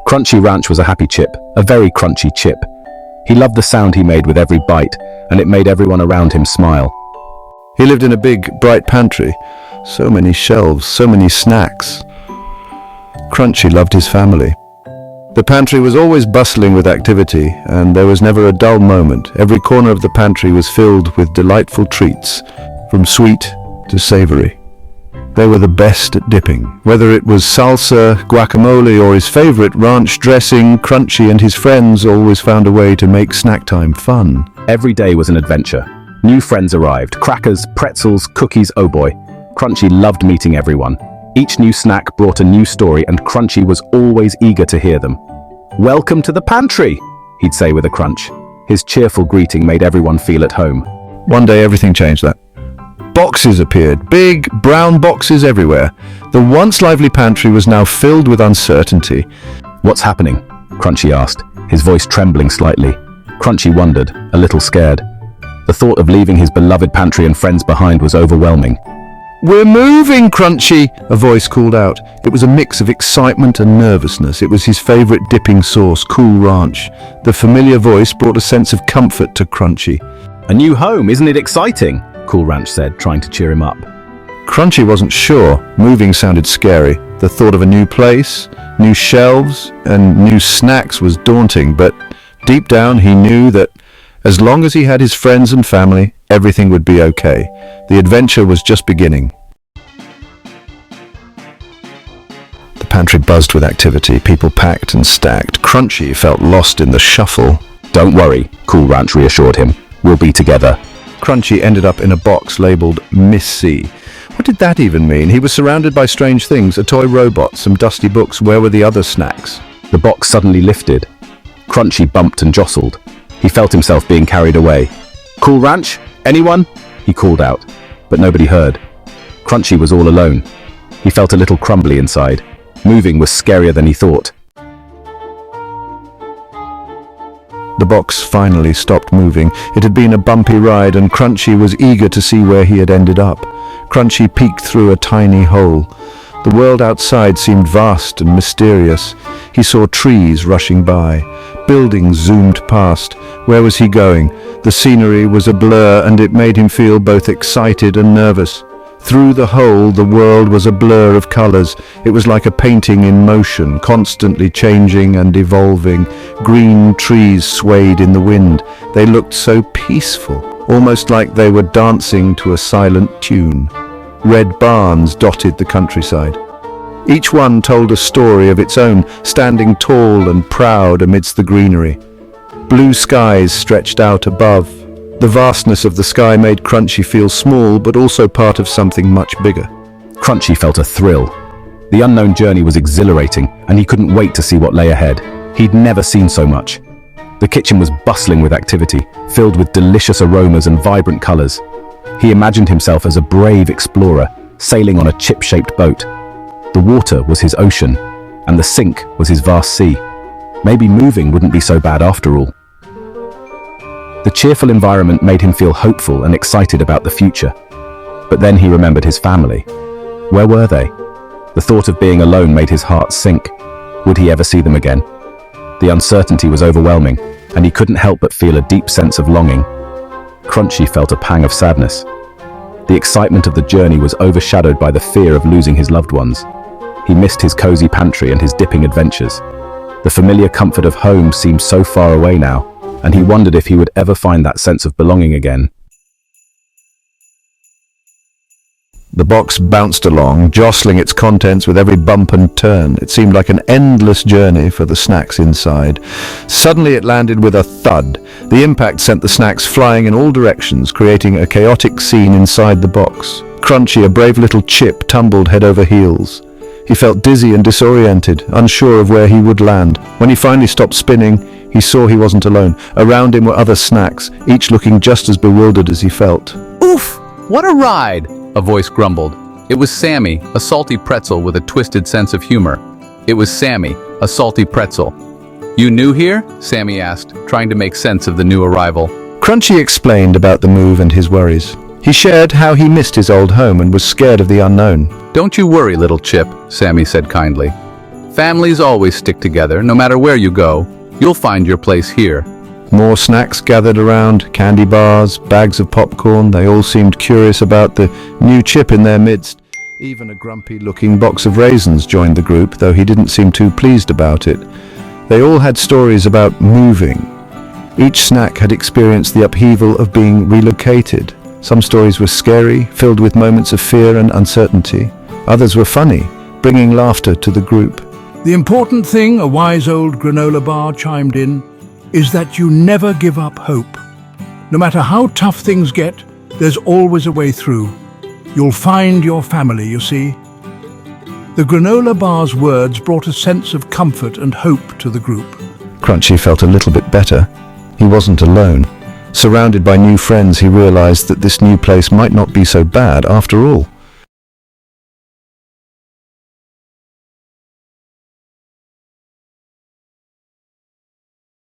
Crunchy Ranch was a happy chip, a very crunchy chip. He loved the sound he made with every bite, and it made everyone around him smile. He lived in a big, bright pantry. So many shelves, so many snacks. Crunchy loved his family. The pantry was always bustling with activity, and there was never a dull moment. Every corner of the pantry was filled with delightful treats, from sweet to savory. They were the best at dipping. Whether it was salsa, guacamole, or his favorite ranch dressing, Crunchy and his friends always found a way to make snack time fun. Every day was an adventure. New friends arrived, crackers, pretzels, cookies, oh boy. Crunchy loved meeting everyone. Each new snack brought a new story, and Crunchy was always eager to hear them. "Welcome to the pantry," he'd say with a crunch. His cheerful greeting made everyone feel at home. One day everything changed that. Boxes appeared, big brown boxes everywhere. The once lively pantry was now filled with uncertainty. "What's happening?" Crunchy asked, his voice trembling slightly. Crunchy wondered, a little scared. The thought of leaving his beloved pantry and friends behind was overwhelming. "We're moving, Crunchy!" a voice called out. It was a mix of excitement and nervousness. It was his favorite dipping sauce, Cool Ranch. The familiar voice brought a sense of comfort to Crunchy. "A new home, isn't it exciting?" Cool Ranch said, trying to cheer him up. Crunchy wasn't sure. Moving sounded scary. The thought of a new place, new shelves, and new snacks was daunting, but deep down he knew that as long as he had his friends and family, everything would be okay. The adventure was just beginning. The pantry buzzed with activity. People packed and stacked. Crunchy felt lost in the shuffle. "Don't worry," Cool Ranch reassured him. "We'll be together." Crunchy ended up in a box labeled Miss C. What did that even mean? He was surrounded by strange things, a toy robot, some dusty books. Where were the other snacks? The box suddenly lifted. Crunchy bumped and jostled. He felt himself being carried away. "Cool Ranch? Anyone?" he called out, but nobody heard. Crunchy was all alone. He felt a little crumbly inside. Moving was scarier than he thought. The box finally stopped moving. It had been a bumpy ride, and Crunchy was eager to see where he had ended up. Crunchy peeked through a tiny hole. The world outside seemed vast and mysterious. He saw trees rushing by. Buildings zoomed past. Where was he going? The scenery was a blur, and it made him feel both excited and nervous. Through the hole, the world was a blur of colors. It was like a painting in motion, constantly changing and evolving. Green trees swayed in the wind. They looked so peaceful, almost like they were dancing to a silent tune. Red barns dotted the countryside. Each one told a story of its own, standing tall and proud amidst the greenery. Blue skies stretched out above. The vastness of the sky made Crunchy feel small, but also part of something much bigger. Crunchy felt a thrill. The unknown journey was exhilarating, and he couldn't wait to see what lay ahead. He'd never seen so much. The kitchen was bustling with activity, filled with delicious aromas and vibrant colors. He imagined himself as a brave explorer, sailing on a chip-shaped boat. The water was his ocean, and the sink was his vast sea. Maybe moving wouldn't be so bad after all. The cheerful environment made him feel hopeful and excited about the future. But then he remembered his family. Where were they? The thought of being alone made his heart sink. Would he ever see them again? The uncertainty was overwhelming, and he couldn't help but feel a deep sense of longing. Crunchy felt a pang of sadness. The excitement of the journey was overshadowed by the fear of losing his loved ones. He missed his cozy pantry and his dipping adventures. The familiar comfort of home seemed so far away now, and he wondered if he would ever find that sense of belonging again. The box bounced along, jostling its contents with every bump and turn. It seemed like an endless journey for the snacks inside. Suddenly it landed with a thud. The impact sent the snacks flying in all directions, creating a chaotic scene inside the box. Crunchy, a brave little chip, tumbled head over heels. He felt dizzy and disoriented, unsure of where he would land. When he finally stopped spinning, he saw he wasn't alone. Around him were other snacks, each looking just as bewildered as he felt. "Oof! What a ride!" a voice grumbled. It was Sammy, a salty pretzel with a twisted sense of humor. It was Sammy, a salty pretzel. "You new here?" Sammy asked, trying to make sense of the new arrival. Crunchy explained about the move and his worries. He shared how he missed his old home and was scared of the unknown. "Don't you worry, little chip," Sammy said kindly. Families always stick together, no matter where you go. You'll find your place here. More snacks gathered around, candy bars, bags of popcorn. They all seemed curious about the new chip in their midst. Even a grumpy-looking box of raisins joined the group, though he didn't seem too pleased about it. They all had stories about moving. Each snack had experienced the upheaval of being relocated. Some stories were scary, filled with moments of fear and uncertainty. Others were funny, bringing laughter to the group. The important thing, a wise old granola bar chimed in, is that you never give up hope. No matter how tough things get, there's always a way through. You'll find your family, you see. The granola bar's words brought a sense of comfort and hope to the group. Crunchy felt a little bit better. He wasn't alone. Surrounded by new friends, he realized that this new place might not be so bad after all.